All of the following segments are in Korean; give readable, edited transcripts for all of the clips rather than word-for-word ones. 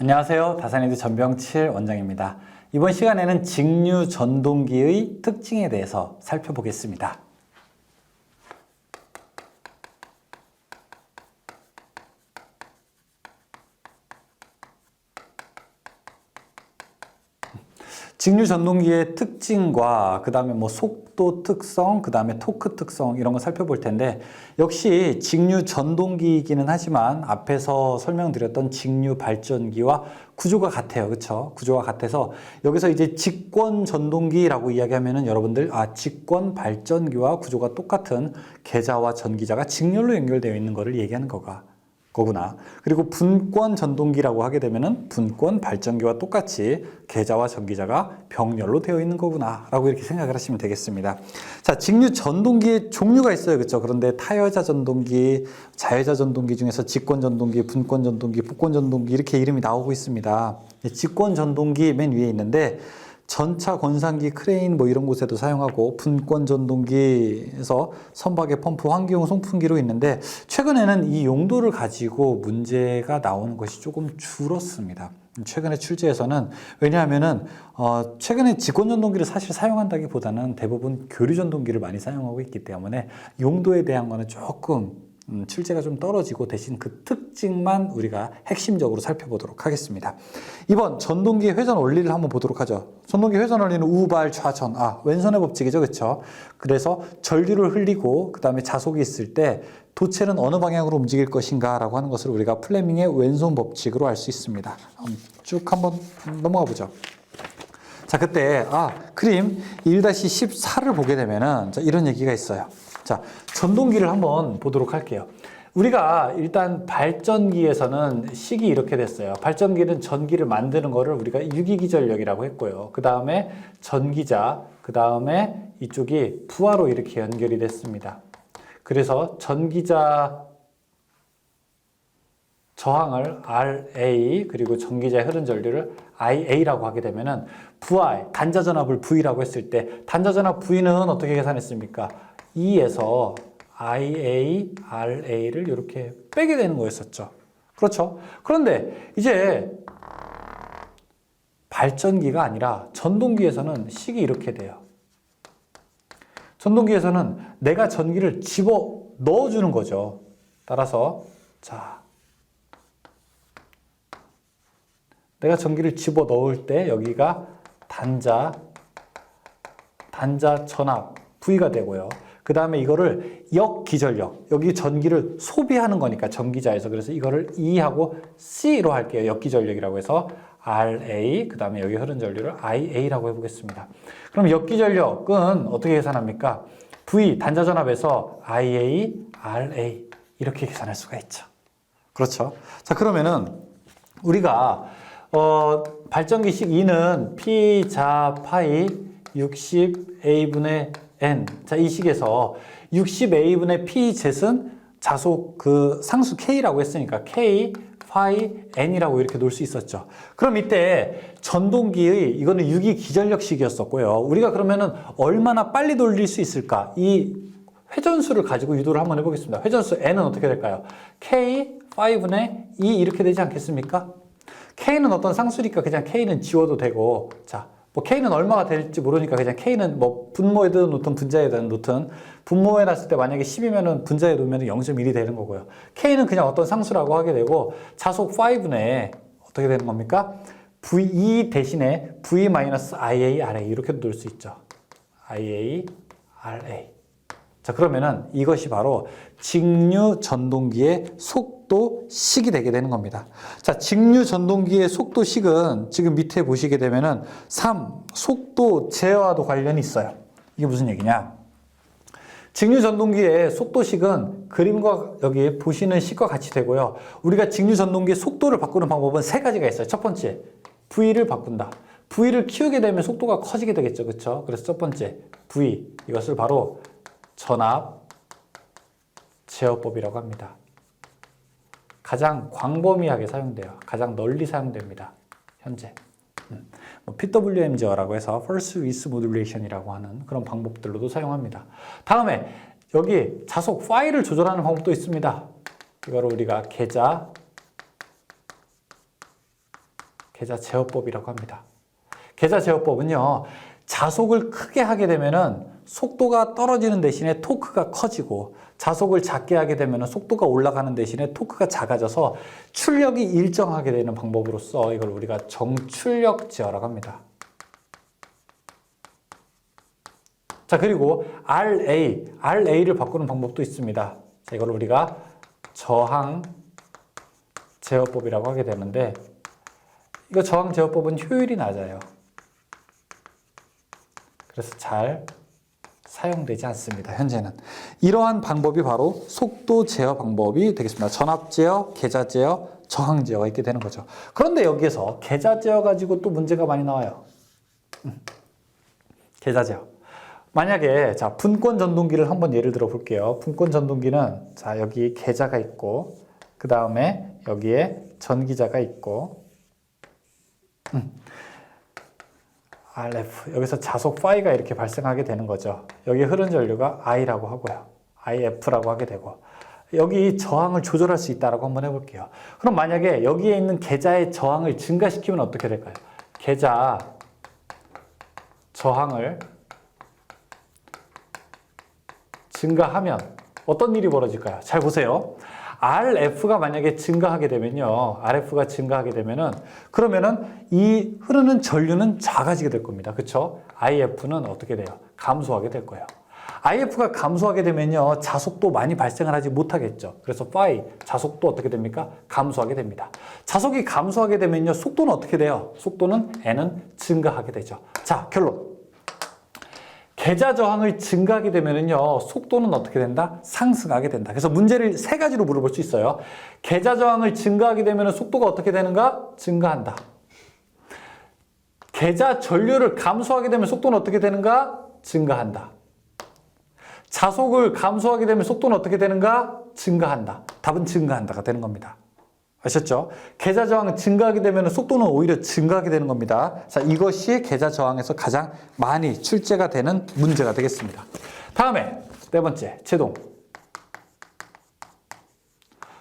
안녕하세요. 다산이드 전병칠 원장입니다. 이번 시간에는 직류 전동기의 특징에 대해서 살펴보겠습니다. 직류 전동기의 특징과 그 다음에 속도 특성, 그 다음에 토크 특성 이런 거 살펴볼 텐데, 역시 직류 전동기이기는 하지만 앞에서 설명드렸던 직류 발전기와 구조가 같아요. 그렇죠? 구조가 같아서 여기서 이제 직권 전동기라고 이야기하면은 여러분들 직권 발전기와 구조가 똑같은 계자와 전기자가 직렬로 연결되어 있는 거를 얘기하는 거구나. 그리고 분권 전동기라고 하게 되면은 분권 발전기와 똑같이 계자와 전기자가 병렬로 되어 있는 거구나 라고 이렇게 생각을 하시면 되겠습니다. 자, 직류 전동기의 종류가 있어요. 그렇죠? 그런데 타여자 전동기, 자여자 전동기 중에서 직권 전동기, 분권 전동기, 복권 전동기 이렇게 이름이 나오고 있습니다. 직권 전동기 맨 위에 있는데 전차, 권상기, 크레인 이런 곳에도 사용하고, 분권 전동기에서 선박의 펌프, 환기용 송풍기로 있는데, 최근에는 이 용도를 가지고 문제가 나오는 것이 조금 줄었습니다. 최근에 출제에서는, 왜냐하면은 최근에 직권 전동기를 사실 사용한다기보다는 대부분 교류 전동기를 많이 사용하고 있기 때문에 용도에 대한 거는 조금 출제가 좀 떨어지고, 대신 그 특징만 우리가 핵심적으로 살펴보도록 하겠습니다. 이번 전동기의 회전 원리를 한번 보도록 하죠. 전동기 회전 원리는 우발 좌전, 왼손의 법칙이죠. 그렇죠? 그래서 전류를 흘리고 그 다음에 자속이 있을 때 도체는 어느 방향으로 움직일 것인가 라고 하는 것을 우리가 플레밍의 왼손 법칙으로 알 수 있습니다. 쭉 한번 넘어가 보죠. 자, 그때 그림 1-14를 보게 되면은 이런 얘기가 있어요. 자, 전동기를 한번 보도록 할게요. 우리가 일단 발전기에서는 식이 이렇게 됐어요. 발전기는 전기를 만드는 거를 우리가 유기기전력이라고 했고요. 그 다음에 전기자, 그 다음에 이쪽이 부하로 이렇게 연결이 됐습니다. 그래서 전기자 저항을 RA, 그리고 전기자의 흐른 전류를 IA라고 하게 되면은 부하, 단자전압을 V라고 했을 때 단자전압 V는 어떻게 계산했습니까? 2에서 IA, RA를 이렇게 빼게 되는 거였었죠. 그렇죠? 그런데 이제 발전기가 아니라 전동기에서는 식이 이렇게 돼요. 전동기에서는 내가 전기를 집어 넣어주는 거죠. 따라서 자, 내가 전기를 집어 넣을 때 여기가 단자 전압 V가 되고요. 그 다음에 이거를 역기전력, 여기 전기를 소비하는 거니까 전기자에서, 그래서 이거를 E하고 C로 할게요. 역기전력이라고 해서 RA, 그 다음에 여기 흐른 전류를 IA라고 해보겠습니다. 그럼 역기전력은 어떻게 계산합니까? V, 단자전압에서 IA, RA 이렇게 계산할 수가 있죠. 그렇죠? 자, 그러면은 우리가 발전기식 E는 P자 파이 60A분의 N. 자, 이 식에서 60A분의 Pzet은 자속 그 상수 K라고 했으니까 K, 파이, N이라고 이렇게 놓을 수 있었죠. 그럼 이때 전동기의, 이거는 유기기전력식이었었고요. 우리가 그러면은 얼마나 빨리 돌릴 수 있을까? 이 회전수를 가지고 유도를 한번 해보겠습니다. 회전수 N은 어떻게 될까요? K, 5분의 2 이렇게 되지 않겠습니까? K는 어떤 상수니까 그냥 K는 지워도 되고, 자, K는 얼마가 될지 모르니까 그냥 K는 분모에든 놓든 분자에든 놓든, 분모에 놨을 때 만약에 10이면은 분자에 놓으면 0.1이 되는 거고요. K는 그냥 어떤 상수라고 하게 되고, 자속 5는 어떻게 되는 겁니까? V 대신에 V-IA, RA 이렇게 놓을 수 있죠. IA, RA. 자, 그러면은 이것이 바로 직류 전동기의 속도식이 되게 되는 겁니다. 자, 직류 전동기의 속도식은 지금 밑에 보시게 되면은 3, 속도 제어와도 관련이 있어요. 이게 무슨 얘기냐? 직류 전동기의 속도식은 그림과 여기 보시는 식과 같이 되고요. 우리가 직류 전동기의 속도를 바꾸는 방법은 세 가지가 있어요. 첫 번째, V를 바꾼다. V를 키우게 되면 속도가 커지게 되겠죠. 그렇죠? 그래서 첫 번째, V. 이것을 바로 전압 제어법이라고 합니다. 가장 광범위하게 사용돼요. 가장 널리 사용됩니다. 현재. PWM 제어라고 해서 Pulse Width Modulation이라고 하는 그런 방법들로도 사용합니다. 다음에 여기 자속 파이를 조절하는 방법도 있습니다. 이거를 우리가 계자 계좌 제어법이라고 합니다. 계좌 제어법은요, 자속을 크게 하게 되면은 속도가 떨어지는 대신에 토크가 커지고, 자속을 작게 하게 되면은 속도가 올라가는 대신에 토크가 작아져서 출력이 일정하게 되는 방법으로서 이걸 우리가 정출력 제어라고 합니다. 자, 그리고 RA를 바꾸는 방법도 있습니다. 자, 이걸 우리가 저항 제어법이라고 하게 되는데, 이거 저항 제어법은 효율이 낮아요. 그래서 잘 사용되지 않습니다. 현재는. 이러한 방법이 바로 속도 제어 방법이 되겠습니다. 전압 제어, 계좌 제어, 저항 제어가 있게 되는 거죠. 그런데 여기에서 계좌 제어 가지고 또 문제가 많이 나와요. 계좌 제어. 만약에 자, 분권 전동기를 한번 예를 들어 볼게요. 분권 전동기는 자, 여기 계좌가 있고, 그 다음에 여기에 전기자가 있고, RF, 여기서 자속 파이가 이렇게 발생하게 되는 거죠. 여기 흐른 전류가 I라고 하고요. IF라고 하게 되고, 여기 저항을 조절할 수 있다라고 한번 해볼게요. 그럼 만약에 여기에 있는 계좌의 저항을 증가시키면 어떻게 될까요? 계좌 저항을 증가하면 어떤 일이 벌어질까요? 잘 보세요. RF가 만약에 증가하게 되면요. RF가 증가하게 되면은, 그러면은 이 흐르는 전류는 작아지게 될 겁니다. 그쵸? IF는 어떻게 돼요? 감소하게 될 거예요. IF가 감소하게 되면요. 자속도 많이 발생을 하지 못하겠죠. 그래서 파이, 자속도 어떻게 됩니까? 감소하게 됩니다. 자속이 감소하게 되면요. 속도는 어떻게 돼요? 속도는 N은 증가하게 되죠. 자, 결론. 계좌 저항을 증가하게 되면은요, 속도는 어떻게 된다? 상승하게 된다. 그래서 문제를 세 가지로 물어볼 수 있어요. 계좌 저항을 증가하게 되면 속도가 어떻게 되는가? 증가한다. 계좌 전류를 감소하게 되면 속도는 어떻게 되는가? 증가한다. 자속을 감소하게 되면 속도는 어떻게 되는가? 증가한다. 답은 증가한다가 되는 겁니다. 아셨죠? 계좌 저항은 증가하게 되면 속도는 오히려 증가하게 되는 겁니다. 자, 이것이 계좌 저항에서 가장 많이 출제가 되는 문제가 되겠습니다. 다음에 네 번째, 제동.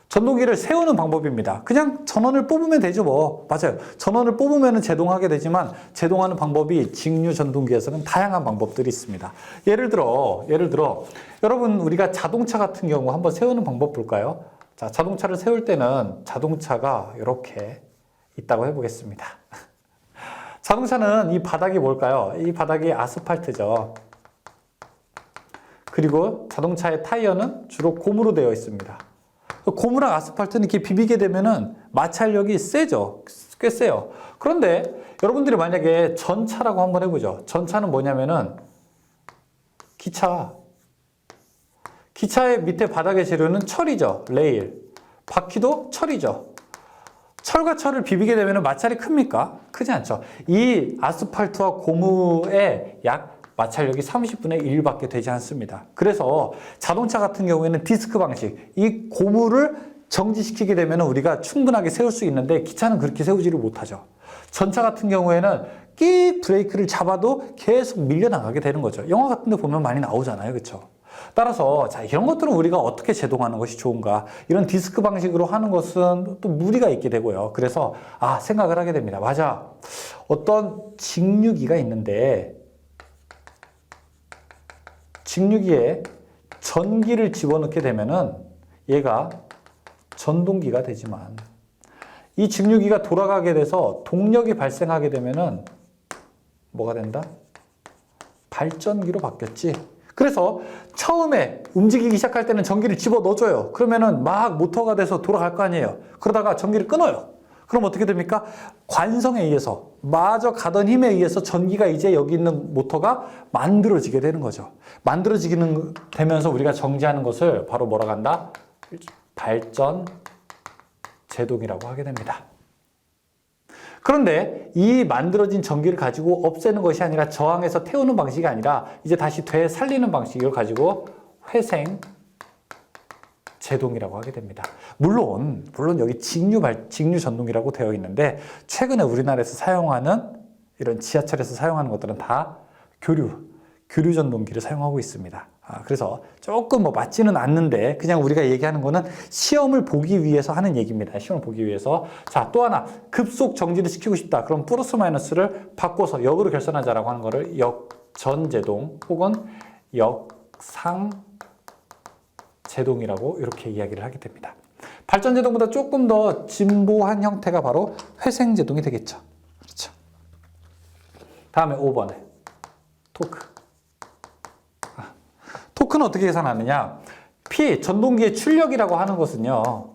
전동기를 세우는 방법입니다. 그냥 전원을 뽑으면 되죠, 뭐. 맞아요. 전원을 뽑으면 제동하게 되지만 제동하는 방법이 직류 전동기에서는 다양한 방법들이 있습니다. 예를 들어 여러분, 우리가 자동차 같은 경우 한번 세우는 방법 볼까요? 자, 자동차를 세울 때는 자동차가 이렇게 있다고 해보겠습니다. 자동차는 이 바닥이 뭘까요? 이 바닥이 아스팔트죠. 그리고 자동차의 타이어는 주로 고무로 되어 있습니다. 고무랑 아스팔트는 이렇게 비비게 되면은 마찰력이 세죠. 꽤 세요. 그런데 여러분들이 만약에 전차라고 한번 해보죠. 전차는 뭐냐면은 기차의 밑에 바닥의 재료는 철이죠. 레일. 바퀴도 철이죠. 철과 철을 비비게 되면 마찰이 큽니까? 크지 않죠. 이 아스팔트와 고무의 약 마찰력이 30분의 1밖에 되지 않습니다. 그래서 자동차 같은 경우에는 디스크 방식, 이 고무를 정지시키게 되면 우리가 충분하게 세울 수 있는데 기차는 그렇게 세우지를 못하죠. 전차 같은 경우에는 끼 브레이크를 잡아도 계속 밀려나가게 되는 거죠. 영화 같은 데 보면 많이 나오잖아요. 그렇죠? 따라서 자, 이런 것들은 우리가 어떻게 제동하는 것이 좋은가? 이런 디스크 방식으로 하는 것은 또 무리가 있게 되고요. 그래서 생각을 하게 됩니다. 맞아. 어떤 직류기가 있는데 직류기에 전기를 집어넣게 되면은 얘가 전동기가 되지만 이 직류기가 돌아가게 돼서 동력이 발생하게 되면은 뭐가 된다? 발전기로 바뀌었지. 그래서 처음에 움직이기 시작할 때는 전기를 집어 넣어줘요. 그러면은 막 모터가 돼서 돌아갈 거 아니에요. 그러다가 전기를 끊어요. 그럼 어떻게 됩니까? 관성에 의해서, 마저 가던 힘에 의해서 전기가 이제 여기 있는 모터가 만들어지게 되는 거죠. 만들어지기는 되면서 우리가 정지하는 것을 바로 뭐라고 한다? 발전 제동이라고 하게 됩니다. 그런데 이 만들어진 전기를 가지고 없애는 것이 아니라 저항해서 태우는 방식이 아니라 이제 다시 되살리는 방식을 가지고 회생 제동이라고 하게 됩니다. 물론 여기 직류 전동기라고 되어 있는데 최근에 우리나라에서 사용하는 이런 지하철에서 사용하는 것들은 다 교류 전동기를 사용하고 있습니다. 그래서 조금 뭐 맞지는 않는데 그냥 우리가 얘기하는 거는 시험을 보기 위해서 하는 얘기입니다. 시험을 보기 위해서. 자, 또 하나 급속 정지를 시키고 싶다. 그럼 플러스 마이너스를 바꿔서 역으로 결선하자라고 하는 거를 역전제동 혹은 역상제동이라고 이렇게 이야기를 하게 됩니다. 발전제동보다 조금 더 진보한 형태가 바로 회생제동이 되겠죠. 그렇죠. 다음에 5번에 토크. 토크는 어떻게 계산하느냐? P, 전동기의 출력이라고 하는 것은요,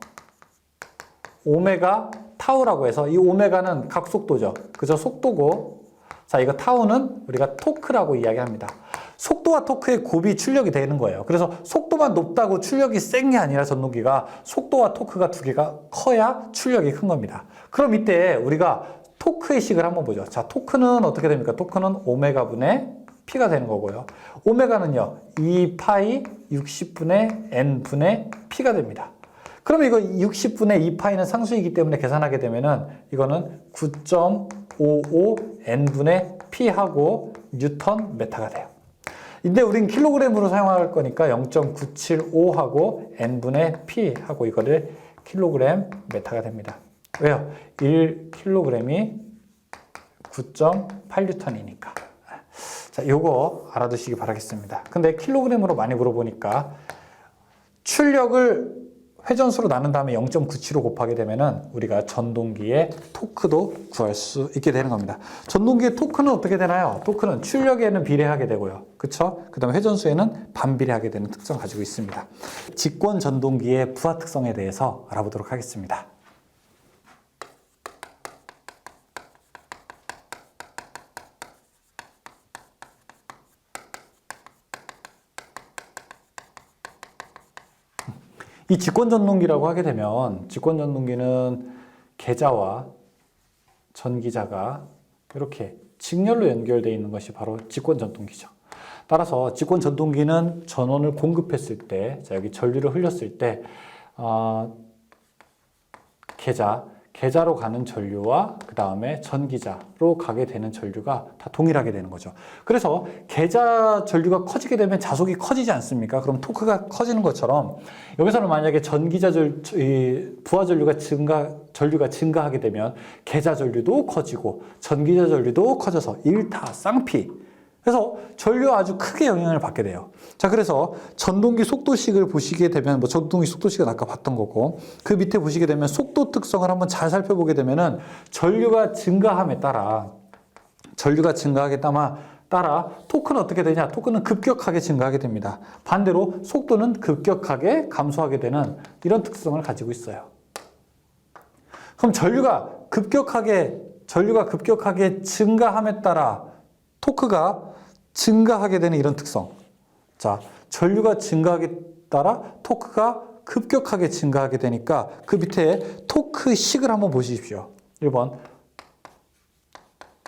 오메가 타우라고 해서 이 오메가는 각속도죠. 그죠? 속도고, 자, 이거 타우는 우리가 토크라고 이야기합니다. 속도와 토크의 곱이 출력이 되는 거예요. 그래서 속도만 높다고 출력이 센 게 아니라 전동기가 속도와 토크가 두 개가 커야 출력이 큰 겁니다. 그럼 이때 우리가 토크의 식을 한번 보죠. 자, 토크는 어떻게 됩니까? 토크는 오메가분의 P가 되는 거고요. 오메가는요, 2파이 60분의 N분의 P가 됩니다. 그럼 이거 60분의 2파이는 상수이기 때문에 계산하게 되면은 이거는 9.55 N분의 P하고 뉴턴 메타가 돼요. 근데 우린 킬로그램으로 사용할 거니까 0.975하고 N분의 P하고 이거를 킬로그램 메타가 됩니다. 왜요? 1킬로그램이 9.8뉴턴이니까. 자, 요거 알아두시기 바라겠습니다. 근데 킬로그램으로 많이 물어보니까 출력을 회전수로 나눈 다음에 0.97로 곱하게 되면은 우리가 전동기의 토크도 구할 수 있게 되는 겁니다. 전동기의 토크는 어떻게 되나요? 토크는 출력에는 비례하게 되고요. 그쵸? 그 다음에 회전수에는 반비례하게 되는 특성을 가지고 있습니다. 직권 전동기의 부하 특성에 대해서 알아보도록 하겠습니다. 이 직권전동기라고 하게 되면 직권전동기는 계자와 전기자가 이렇게 직렬로 연결되어 있는 것이 바로 직권전동기죠. 따라서 직권전동기는 전원을 공급했을 때, 자, 여기 전류를 흘렸을 때 계자로 가는 전류와 그 다음에 전기자로 가게 되는 전류가 다 동일하게 되는 거죠. 그래서 계자 전류가 커지게 되면 자속이 커지지 않습니까? 그럼 토크가 커지는 것처럼 여기서는 만약에 부하 전류가 증가하게 되면 계자 전류도 커지고 전기자 전류도 커져서 일타쌍피. 그래서 전류에 아주 크게 영향을 받게 돼요. 자, 그래서 전동기 속도식을 보시게 되면, 뭐 전동기 속도식은 아까 봤던 거고, 그 밑에 보시게 되면 속도 특성을 한번 잘 살펴보게 되면은 전류가 증가함에 따라 토크는 어떻게 되냐? 토크는 급격하게 증가하게 됩니다. 반대로 속도는 급격하게 감소하게 되는 이런 특성을 가지고 있어요. 그럼 전류가 급격하게 증가함에 따라 토크가 증가하게 되는 이런 특성. 자, 전류가 증가하게 따라 토크가 급격하게 증가하게 되니까 그 밑에 토크식을 한번 보십시오. 1번.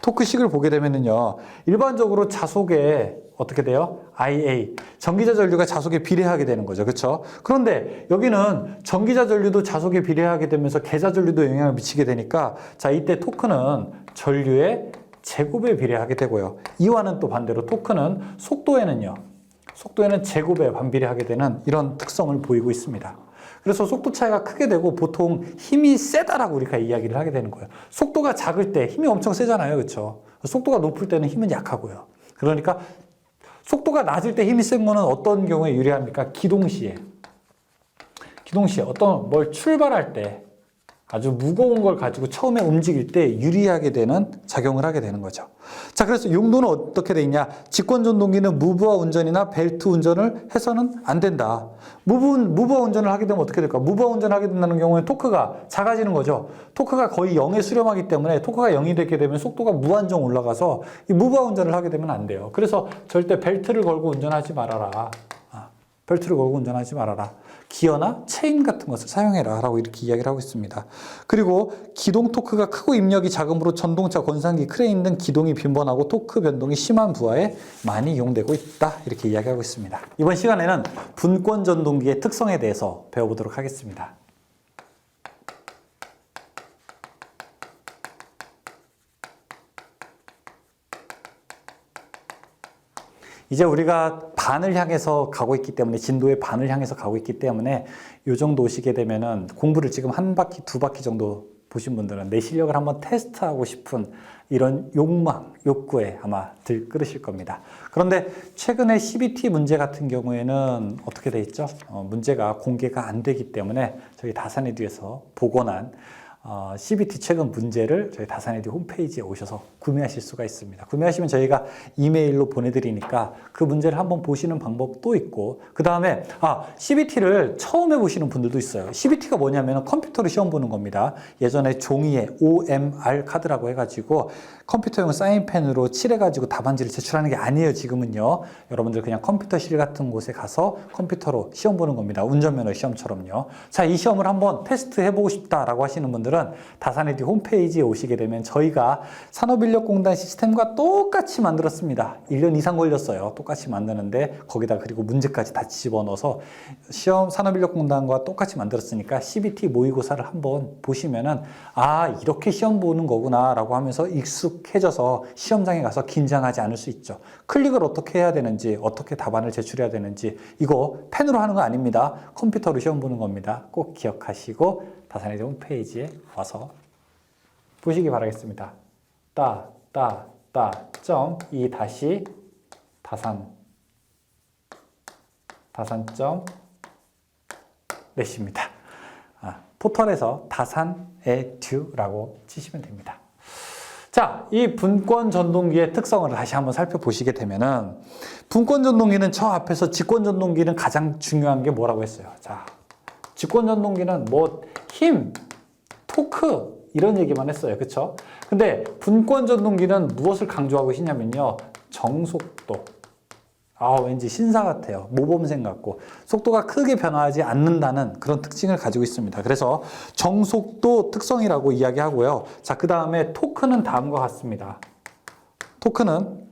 토크식을 보게 되면은요, 일반적으로 자속에 어떻게 돼요? IA. 전기자 전류가 자속에 비례하게 되는 거죠. 그렇죠? 그런데 여기는 전기자 전류도 자속에 비례하게 되면서 계자 전류도 영향을 미치게 되니까 자, 이때 토크는 전류의 제곱에 비례하게 되고요. 이와는 또 반대로 토크는 속도에는 제곱에 반비례하게 되는 이런 특성을 보이고 있습니다. 그래서 속도 차이가 크게 되고 보통 힘이 세다라고 우리가 이야기를 하게 되는 거예요. 속도가 작을 때 힘이 엄청 세잖아요. 그렇죠? 속도가 높을 때는 힘은 약하고요. 그러니까 속도가 낮을 때 힘이 센 거는 어떤 경우에 유리합니까? 기동시에 뭘 출발할 때 아주 무거운 걸 가지고 처음에 움직일 때 유리하게 되는 작용을 하게 되는 거죠. 자, 그래서 용도는 어떻게 돼 있냐? 직권전동기는 무브화 운전이나 벨트 운전을 해서는 안 된다. 무브화 운전을 하게 되면 어떻게 될까? 무브화 운전을 하게 된다는 경우에 토크가 작아지는 거죠. 토크가 거의 0에 수렴하기 때문에 토크가 0이 되게 되면 속도가 무한정 올라가서 이 무브화 운전을 하게 되면 안 돼요. 그래서 절대 벨트를 걸고 운전하지 말아라. 기어나 체인 같은 것을 사용해라 라고 이렇게 이야기를 하고 있습니다. 그리고 기동 토크가 크고 입력이 작음으로 전동차, 권상기, 크레인 등 기동이 빈번하고 토크 변동이 심한 부하에 많이 이용되고 있다 이렇게 이야기하고 있습니다. 이번 시간에는 분권 전동기의 특성에 대해서 배워보도록 하겠습니다. 이제 우리가 반을 향해서 가고 있기 때문에 진도의 반을 향해서 가고 있기 때문에 이 정도 오시게 되면은 공부를 지금 한 바퀴, 두 바퀴 정도 보신 분들은 내 실력을 한번 테스트하고 싶은 이런 욕구에 아마 들끓으실 겁니다. 그런데 최근에 CBT 문제 같은 경우에는 어떻게 돼 있죠? 문제가 공개가 안 되기 때문에 저희 다산에듀에서 복원한 CBT 최근 문제를 저희 다산에듀 홈페이지에 오셔서 구매하실 수가 있습니다. 구매하시면 저희가 이메일로 보내드리니까 그 문제를 한번 보시는 방법도 있고, 그 다음에 CBT를 처음 해보시는 분들도 있어요. CBT가 뭐냐면 컴퓨터로 시험 보는 겁니다. 예전에 종이에 OMR 카드라고 해가지고 컴퓨터용 사인펜으로 칠해가지고 답안지를 제출하는 게 아니에요. 지금은요. 여러분들 그냥 컴퓨터실 같은 곳에 가서 컴퓨터로 시험 보는 겁니다. 운전면허 시험처럼요. 자, 이 시험을 한번 테스트 해보고 싶다라고 하시는 분들은 다산에듀 홈페이지에 오시게 되면 저희가 산업인력공단 시스템과 똑같이 만들었습니다. 1년 이상 걸렸어요. 똑같이 만드는데 거기다 그리고 문제까지 다 집어넣어서 시험 산업인력공단과 똑같이 만들었으니까 CBT 모의고사를 한번 보시면은 이렇게 시험 보는 거구나 라고 하면서 익숙해져서 시험장에 가서 긴장하지 않을 수 있죠. 클릭을 어떻게 해야 되는지, 어떻게 답안을 제출해야 되는지, 이거 펜으로 하는 거 아닙니다. 컴퓨터로 시험 보는 겁니다. 꼭 기억하시고 다산에듀 홈페이지에 와서 보시기 바라겠습니다. 이 다시 다산 넷입니다. 포털에서 다산에듀라고 치시면 됩니다. 자, 이 분권 전동기의 특성을 다시 한번 살펴보시게 되면은 분권 전동기는 저 앞에서 직권 전동기는 가장 중요한 게 뭐라고 했어요. 자, 직권 전동기는 뭐 힘, 토크 이런 얘기만 했어요. 그쵸? 근데 분권 전동기는 무엇을 강조하고 있냐면요. 정속도. 왠지 신사 같아요. 모범생 같고 속도가 크게 변화하지 않는다는 그런 특징을 가지고 있습니다. 그래서 정속도 특성이라고 이야기하고요. 자, 그 다음에 토크는 다음과 같습니다. 토크는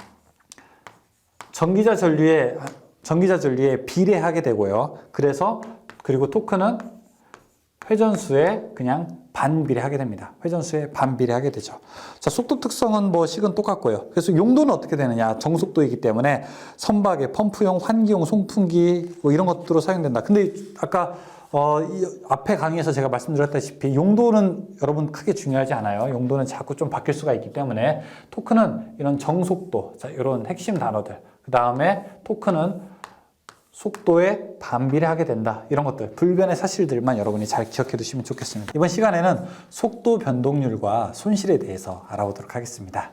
전기자 전류에 비례하게 되고요. 그리고 토크는 회전수에 그냥 반비례하게 됩니다. 회전수에 반비례하게 되죠. 자, 속도 특성은 뭐 식은 똑같고요. 그래서 용도는 어떻게 되느냐? 정속도이기 때문에 선박에 펌프용, 환기용, 송풍기 뭐 이런 것들로 사용된다. 근데 아까 이 앞에 강의에서 제가 말씀드렸다시피 용도는 여러분 크게 중요하지 않아요. 용도는 자꾸 좀 바뀔 수가 있기 때문에 토크는 이런 정속도, 자, 이런 핵심 단어들. 그 다음에 토크는 속도에 반비례하게 된다. 이런 것들, 불변의 사실들만 여러분이 잘 기억해 두시면 좋겠습니다. 이번 시간에는 속도 변동률과 손실에 대해서 알아보도록 하겠습니다.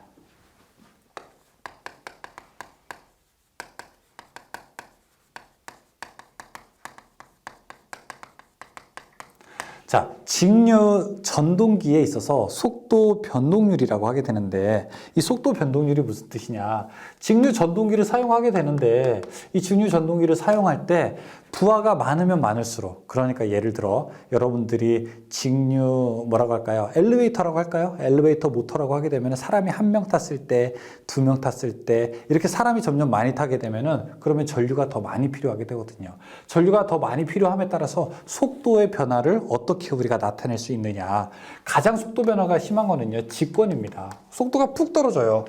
자, 직류 전동기에 있어서 속도 변동률이라고 하게 되는데 이 속도 변동률이 무슨 뜻이냐? 직류 전동기를 사용하게 되는데 이 직류 전동기를 사용할 때 부하가 많으면 많을수록, 그러니까 예를 들어 여러분들이 직류 뭐라고 할까요? 엘리베이터라고 할까요? 엘리베이터 모터라고 하게 되면 사람이 한 명 탔을 때, 두 명 탔을 때 이렇게 사람이 점점 많이 타게 되면은 그러면 전류가 더 많이 필요하게 되거든요. 전류가 더 많이 필요함에 따라서 속도의 변화를 어떻게 우리가 나타낼 수 있느냐? 가장 속도 변화가 심한 거는요, 직권입니다. 속도가 푹 떨어져요.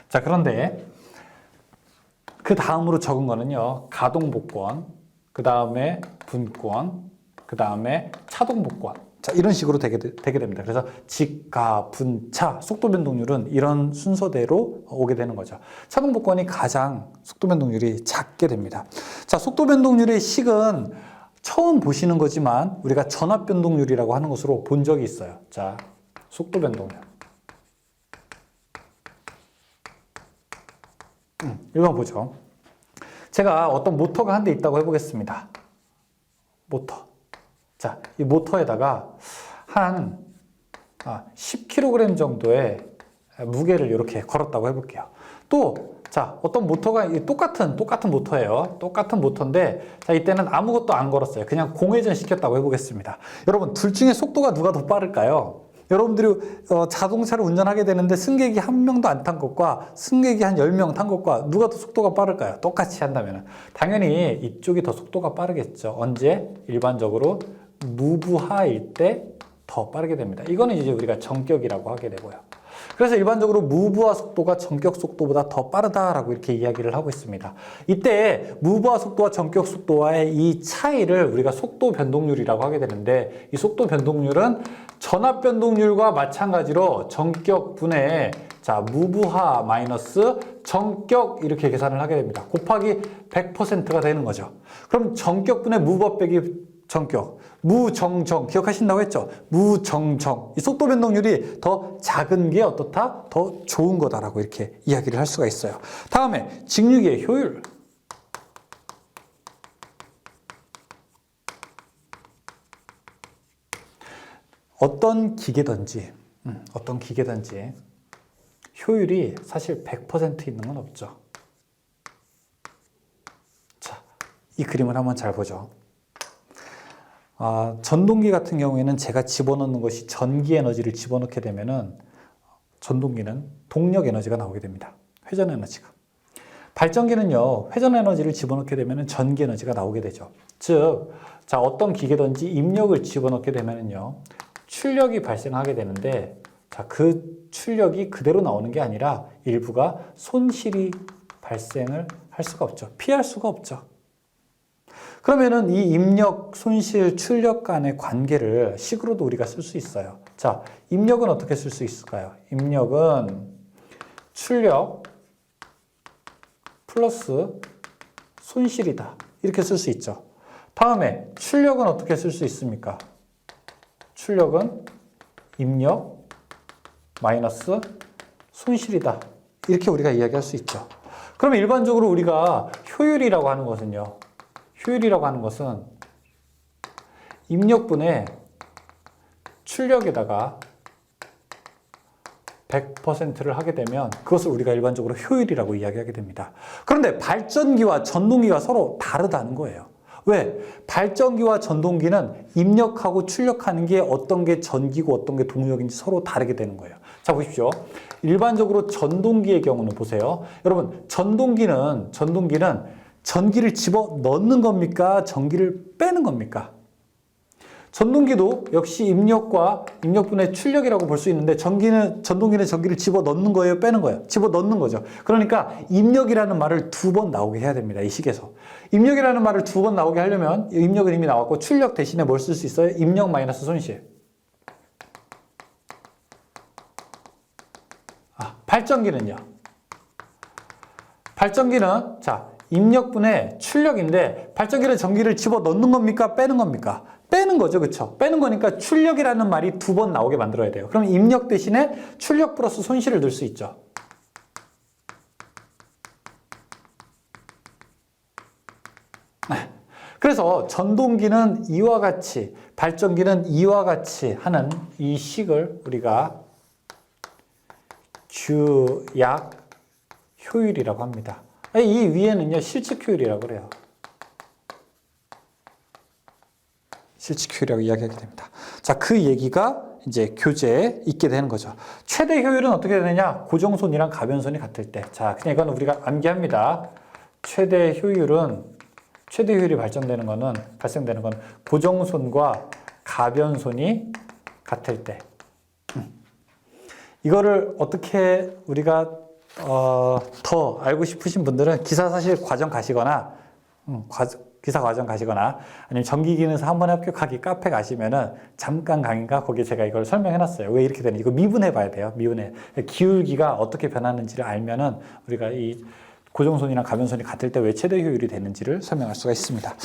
자, 그런데 그 다음으로 적은 거는요, 가동 복권, 그 다음에 분권, 그 다음에 차동 복권. 자, 이런 식으로 되게 됩니다. 그래서 직, 분, 차, 속도 변동률은 이런 순서대로 오게 되는 거죠. 차동 복권이 가장 속도 변동률이 작게 됩니다. 자, 속도 변동률의 식은 처음 보시는 거지만 우리가 전압 변동률이라고 하는 것으로 본 적이 있어요. 자, 속도 변동률. 1번 보죠. 제가 어떤 모터가 한 대 있다고 해보겠습니다. 모터. 자, 이 모터에다가 한 10kg 정도의 무게를 이렇게 걸었다고 해볼게요. 또, 자, 어떤 모터가 똑같은 모터예요. 똑같은 모터인데, 자, 이때는 아무것도 안 걸었어요. 그냥 공회전 시켰다고 해보겠습니다. 여러분, 둘 중에 속도가 누가 더 빠를까요? 여러분들이 자동차를 운전하게 되는데 승객이 한 명도 안 탄 것과 승객이 한 10명 탄 것과 누가 더 속도가 빠를까요? 똑같이 한다면 당연히 이쪽이 더 속도가 빠르겠죠. 언제? 일반적으로 무부하일 때 더 빠르게 됩니다. 이거는 이제 우리가 정격이라고 하게 되고요. 그래서 일반적으로 무브화 속도가 전격 속도보다 더 빠르다라고 이렇게 이야기를 하고 있습니다. 이때 무브화 속도와 전격 속도와의 이 차이를 우리가 속도 변동률이라고 하게 되는데, 이 속도 변동률은 전압 변동률과 마찬가지로 전격분의 무브화 마이너스 전격 이렇게 계산을 하게 됩니다. 곱하기 100%가 되는 거죠. 그럼 전격분의 무브화 빼기 전격, 무정정 기억하신다고 했죠? 무정정. 이 속도 변동률이 더 작은 게 어떻다? 더 좋은 거다라고 이렇게 이야기를 할 수가 있어요. 다음에 직류기의 효율. 어떤 기계든지 효율이 사실 100% 있는 건 없죠. 자, 이 그림을 한번 잘 보죠. 전동기 같은 경우에는 제가 집어넣는 것이 전기 에너지를 집어넣게 되면은 전동기는 동력 에너지가 나오게 됩니다. 회전 에너지가. 발전기는요, 회전 에너지를 집어넣게 되면은 전기 에너지가 나오게 되죠. 즉, 어떤 기계든지 입력을 집어넣게 되면은요, 출력이 발생하게 되는데, 그 출력이 그대로 나오는 게 아니라 일부가 손실이 발생을 할 수가 없죠. 피할 수가 없죠. 그러면은 이 입력, 손실, 출력 간의 관계를 식으로도 우리가 쓸 수 있어요. 자, 입력은 어떻게 쓸 수 있을까요? 입력은 출력 플러스 손실이다. 이렇게 쓸 수 있죠. 다음에 출력은 어떻게 쓸 수 있습니까? 출력은 입력 마이너스 손실이다. 이렇게 우리가 이야기할 수 있죠. 그러면 일반적으로 우리가 효율이라고 하는 것은요. 효율이라고 하는 것은 입력분의 출력에다가 100%를 하게 되면 그것을 우리가 일반적으로 효율이라고 이야기하게 됩니다. 그런데 발전기와 전동기가 서로 다르다는 거예요. 왜? 발전기와 전동기는 입력하고 출력하는 게 어떤 게 전기고 어떤 게 동력인지 서로 다르게 되는 거예요. 자, 보십시오. 일반적으로 전동기의 경우는 보세요. 여러분, 전동기는 전기를 집어 넣는 겁니까? 전기를 빼는 겁니까? 전동기도 역시 입력분의 출력이라고 볼 수 있는데 전동기는 전기를 집어 넣는 거예요? 빼는 거예요? 집어 넣는 거죠. 그러니까 입력이라는 말을 2번 나오게 해야 됩니다. 이 식에서. 입력이라는 말을 2번 나오게 하려면 입력은 이미 나왔고 출력 대신에 뭘 쓸 수 있어요? 입력 마이너스 손실. 발전기는요. 발전기는 입력분의 출력인데 발전기는 전기를 집어 넣는 겁니까? 빼는 겁니까? 빼는 거죠. 그렇죠? 빼는 거니까 출력이라는 말이 2번 나오게 만들어야 돼요. 그럼 입력 대신에 출력 플러스 손실을 넣을 수 있죠. 그래서 전동기는 이와 같이, 발전기는 이와 같이 하는 이 식을 우리가 규약 효율이라고 합니다. 이 위에는요, 실측 효율이라고 그래요. 실측 효율이라고 이야기하게 됩니다. 자, 그 얘기가 이제 교재에 있게 되는 거죠. 최대 효율은 어떻게 되느냐? 고정손이랑 가변손이 같을 때. 자, 그냥 이건 우리가 암기합니다. 최대 효율이 발생되는 건 고정손과 가변손이 같을 때. 이거를 어떻게 우리가 더 알고 싶으신 분들은 기사 과정 가시거나 아니면 전기기능사 한 번에 합격하기 카페 가시면은 잠깐 강의가 거기에 제가 이걸 설명해 놨어요. 왜 이렇게 되는지. 이거 미분해 봐야 돼요. 미분해. 기울기가 어떻게 변하는지를 알면은 우리가 이 고정손이랑 가변손이 같을 때 왜 최대 효율이 되는지를 설명할 수가 있습니다.